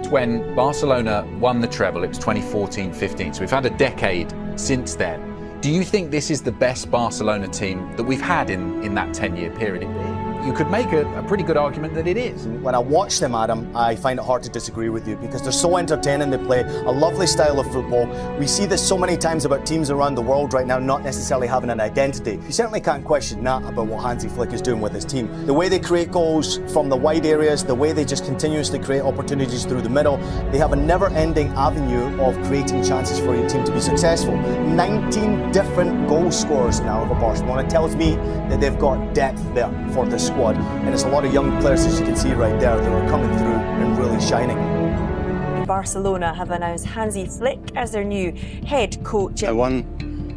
when Barcelona won the treble. It was 2014-15, so we've had a decade since then. Do you think this is the best Barcelona team that we've had in that 10-year period? You could make a pretty good argument that it is. When I watch them, Adam, I find it hard to disagree with you because they're so entertaining. They play a lovely style of football. We see this so many times about teams around the world right now not necessarily having an identity. You certainly can't question that about what Hansi Flick is doing with his team. The way they create goals from the wide areas, the way they just continuously create opportunities through the middle, they have a never-ending avenue of creating chances for your team to be successful. 19 different goal scorers now for Barcelona. It tells me that they've got depth there for this squad, and it's a lot of young players, as you can see right there, that are coming through and really shining. Barcelona have announced Hansi Flick as their new head coach. I won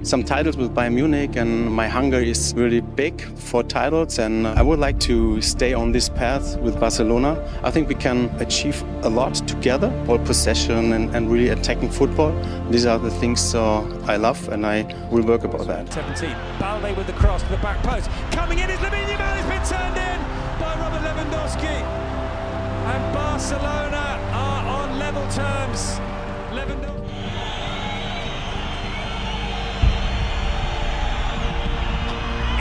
some titles with Bayern Munich, and my hunger is really big for titles, and I would like to stay on this path with Barcelona. I think we can achieve a lot together, ball possession and really attacking football. These are the things I love, and I will work about that. 17, Balde with the cross to the back post. Coming in is Lamine Yamal, it's been turned in by Robert Lewandowski. And Barcelona are on level terms. Lewandowski.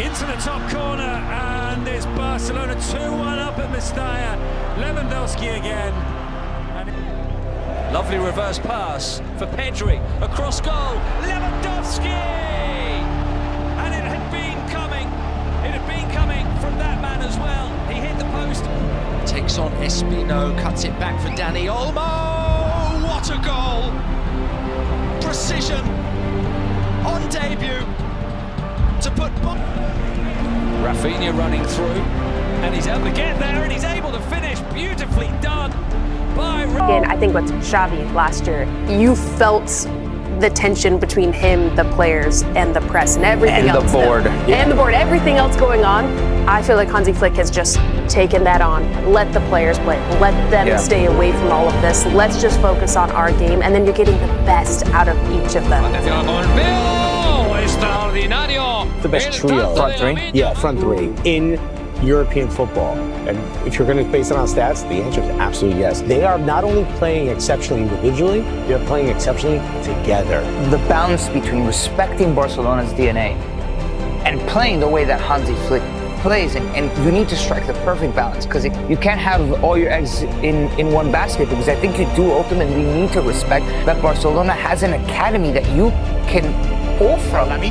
Into the top corner, and it's Barcelona 2-1 up at Mestalla. Lewandowski again. Lovely reverse pass for Pedri, across goal, Lewandowski! And it had been coming from that man as well. He hit the post. Takes on Espino, cuts it back for Dani Olmo! What a goal! Precision on debut to put Rafinha running through, and he's able to get there, and he's able to finish. Beautifully done by Again, I think with Xavi last year, you felt the tension between him, the players, and the press, and everything else. And the board. And the board, everything else going on. I feel like Hansi Flick has just taken that on. Let the players play. Let them stay away from all of this. Let's just focus on our game, and then you're getting the best out of each of them. The best trio. Front three? Yeah, front three in European football. And if you're going to base it on stats, the answer is absolutely yes. They are not only playing exceptionally individually, they're playing exceptionally together. The balance between respecting Barcelona's DNA and playing the way that Hansi Flick plays, and you need to strike the perfect balance, because you can't have all your eggs in one basket, because I think you do ultimately need to respect that Barcelona has an academy that you can pull from. They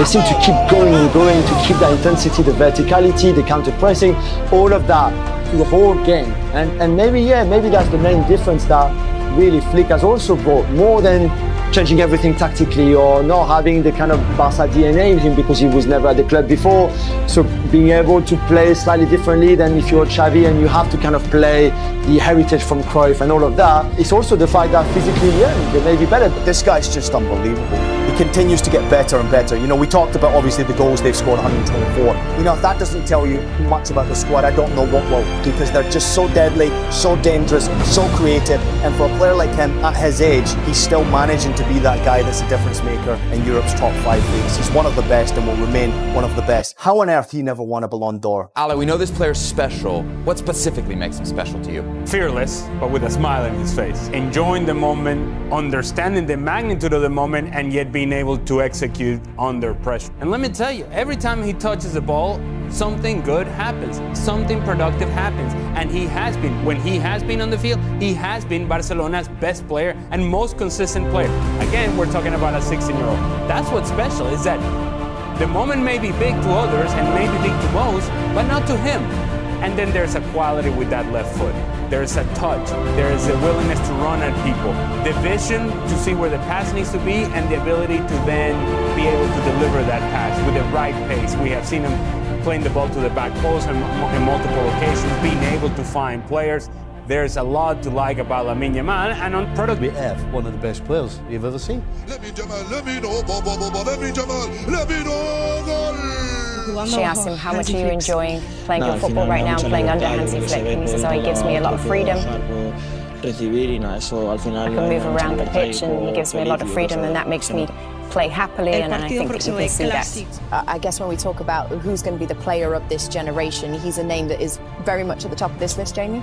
seem to keep going and going, to keep that intensity, the verticality, the counter-pressing, all of that through the whole game. And maybe that's the main difference that really Flick has also brought, more than changing everything tactically or not having the kind of Barca DNA in him because he was never at the club before. So being able to play slightly differently than if you're Xavi and you have to kind of play the heritage from Cruyff and all of that. It's also the fact that physically, they may be better. This guy's just unbelievable. He continues to get better and better. You know, we talked about obviously the goals they've scored, 124. You know, if that doesn't tell you much about the squad, I don't know what will, because they're just so deadly, so dangerous, so creative. And for a player like him at his age, he's still managing to be that guy that's a difference maker in Europe's top 5 leagues. He's one of the best and will remain one of the best. How on earth he never won a Ballon d'Or? Ale, we know this player's special. What specifically makes him special to you? Fearless, but with a smile on his face. Enjoying the moment, understanding the magnitude of the moment, and yet being able to execute under pressure. And let me tell you, every time he touches the ball, something good happens. Something productive happens. And he has been. When he has been on the field, he has been Barcelona's best player and most consistent player. Again, we're talking about a 16-year-old. That's what's special, is that the moment may be big to others and may be big to most, but not to him. And then there's a quality with that left foot. There's a touch. There is a willingness to run at people. The vision to see where the pass needs to be, and the ability to then be able to deliver that pass with the right pace. We have seen him playing the ball to the back post on multiple occasions, being able to find players. There's a lot to like about Lamine Yamal, and on product. We have one of the best players you've ever seen. She asked him, how much are you enjoying playing your football right now and playing under Hansi Flick? And he says, oh, he gives me a lot of freedom. I can move around the pitch and he gives me a lot of freedom, and that makes me play happily, and I think that you can see that. I guess when we talk about who's going to be the player of this generation, he's a name that is very much at the top of this list, Jamie.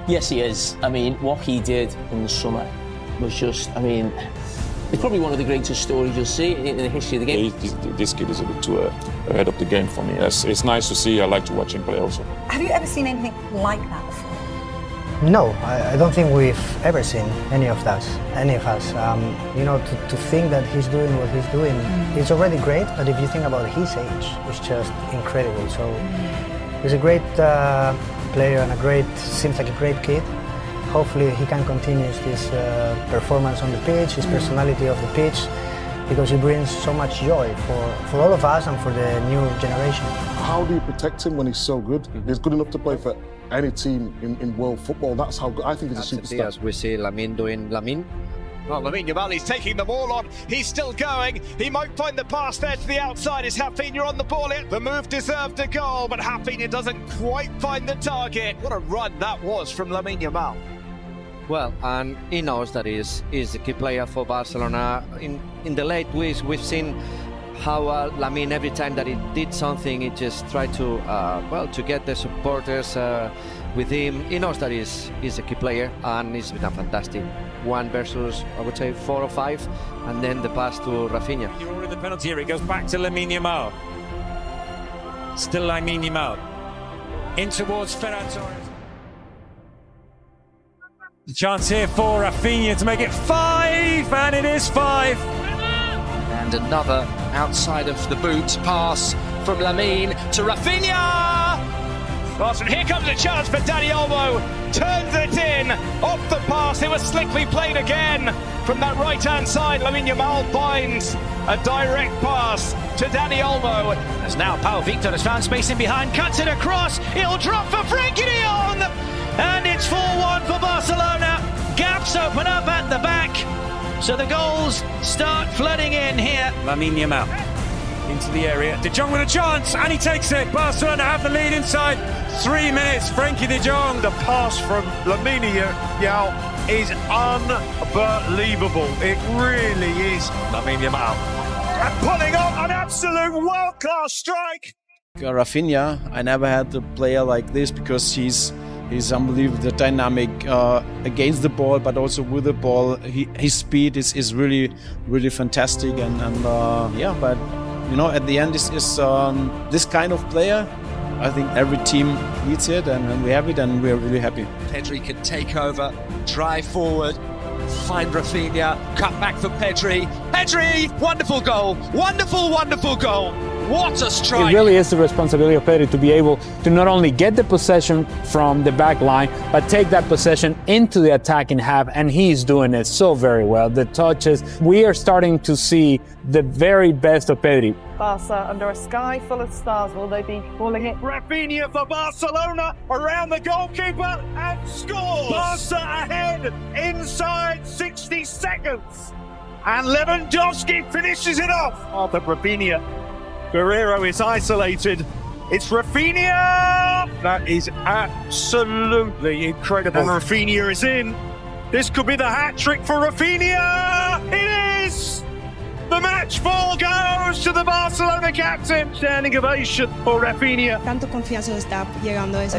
Yes, he is. I mean, what he did in the summer was just, I mean, it's probably one of the greatest stories you'll see in the history of the game. This kid is a bit too ahead of the game for me. It's nice to see. I like to watch him play also. Have you ever seen anything like that before? No, I don't think we've ever seen any of us. You know, to think that he's doing what he's doing, it's already great, but if you think about his age, it's just incredible. So he's a great player and seems like a great kid. Hopefully he can continue this performance on the pitch, his personality of the pitch, because he brings so much joy for all of us and for the new generation. How do you protect him when he's so good? He's good enough to play for any team in world football. That's how I think he's a superstar. As we see Lamine doing Lamine. Well, Lamine Yamal, he's taking the ball on. He's still going. He might find the pass there to the outside. Is Rafinha on the ball here? The move deserved a goal, but Rafinha doesn't quite find the target. What a run that was from Lamine Yamal. Well, and he knows that he's a key player for Barcelona. In the late weeks, we've seen how Lamine, every time that he did something, he just tried to to get the supporters with him. He knows that he's a key player, and he's been a fantastic 1 versus, I would say, 4 or 5, and then the pass to Rafinha. You're in the penalty area. It goes back to Lamine Yamal. Still Lamine Yamal. In towards Ferran Torres. The chance here for Rafinha to make it 5, and it is 5. And another outside of the boot pass from Lamine to Rafinha. And here comes a chance for Dani Olmo. Turns it in off the pass. It was slickly played again from that right-hand side. Lamine Yamal finds a direct pass to Dani Olmo. As now Pau Victor has found space in behind, cuts it across. It'll drop for Frenkie de Jong. And it's 4-1 for Barcelona. Gaps open up at the back. So the goals start flooding in here. Lamine Yamal into the area. De Jong with a chance, and he takes it. Barcelona have the lead inside 3 minutes. Frenkie de Jong. The pass from Lamine Yamal is unbelievable. It really is. Lamine Yamal. And pulling off an absolute world-class strike. Rafinha, I never had a player like this because he's unbelievable, dynamic against the ball, but also with the ball. His speed is really, really fantastic, and but you know, at the end, this is this kind of player. I think every team needs it, and we have it, and we're really happy. Pedri can take over, drive forward, find Rafinha, cut back for Pedri. Pedri, wonderful goal, wonderful goal. What a strike! It really is the responsibility of Pedri to be able to not only get the possession from the back line, but take that possession into the attacking half, and he's doing it so very well. The touches, we are starting to see the very best of Pedri. Barca under a sky full of stars. Will they be calling it? Rafinha for Barcelona around the goalkeeper and scores! Barca ahead inside 60 seconds. And Lewandowski finishes it off. After Rafinha. Guerrero is isolated. It's Rafinha! That is absolutely incredible. And Rafinha is in. This could be the hat-trick for Rafinha! It is! The match ball goes to the Barcelona captain. Standing ovation for Rafinha. The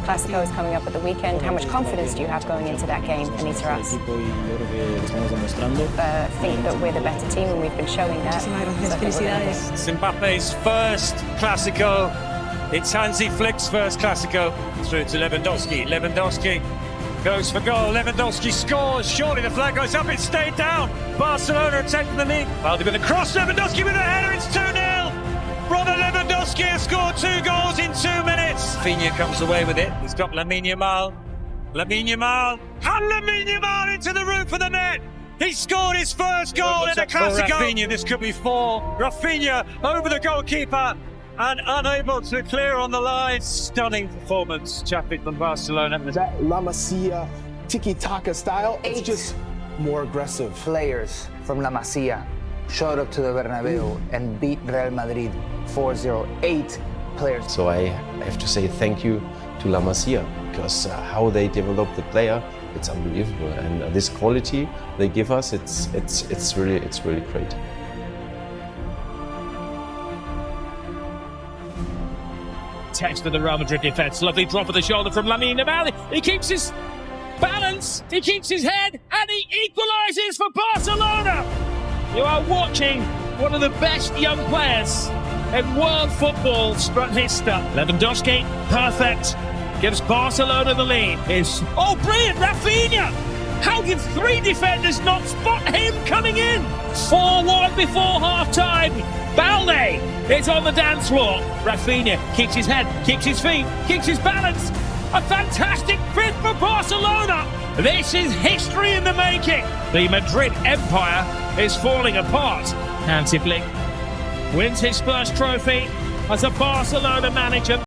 Clasico is coming up at the weekend. How much confidence do you have going into that game, Anita Russ? Think that we're the better team, and we've been showing that. It's Mbappe's first Clasico. It's Hansi Flick's first Clasico. Through to Lewandowski. Lewandowski goes for goal. Lewandowski scores. Surely the flag goes up. It stayed down. Barcelona are taking the lead. Baldi with a cross. Lewandowski with a header. It's 2-0. Robert Lewandowski has scored 2 goals in 2 minutes. Rafinha comes away with it. He's got Lamine Yamal. Lamine Yamal. And Lamine Yamal into the roof of the net. He scored his first goal in a Clasico. Rafinha, this could be 4. Rafinha over the goalkeeper and unable to clear on the line. Stunning performance, Chappie from Barcelona. That La Masia tiki-taka style, it's just more aggressive. Players from La Masia showed up to the Bernabeu and beat Real Madrid 4-0. 8 players. So I have to say thank you to La Masia, because how they develop the player, it's unbelievable, and this quality they give us, it's really great. Test of the Real Madrid defence. Lovely drop of the shoulder from Lamine Yamal. He keeps his balance, he keeps his head, and he equalises for Barcelona. You are watching one of the best young players in world football's front history. Lewandowski, perfect, gives Barcelona the lead. Oh, brilliant, Rafinha! How did three defenders not spot him coming in? 4-1 before half-time. Balde is on the dance floor. Rafinha keeps his head, keeps his feet, keeps his balance. A fantastic fit for Barcelona. This is history in the making. The Madrid empire is falling apart. Hansi Flick wins his first trophy as a Barcelona manager.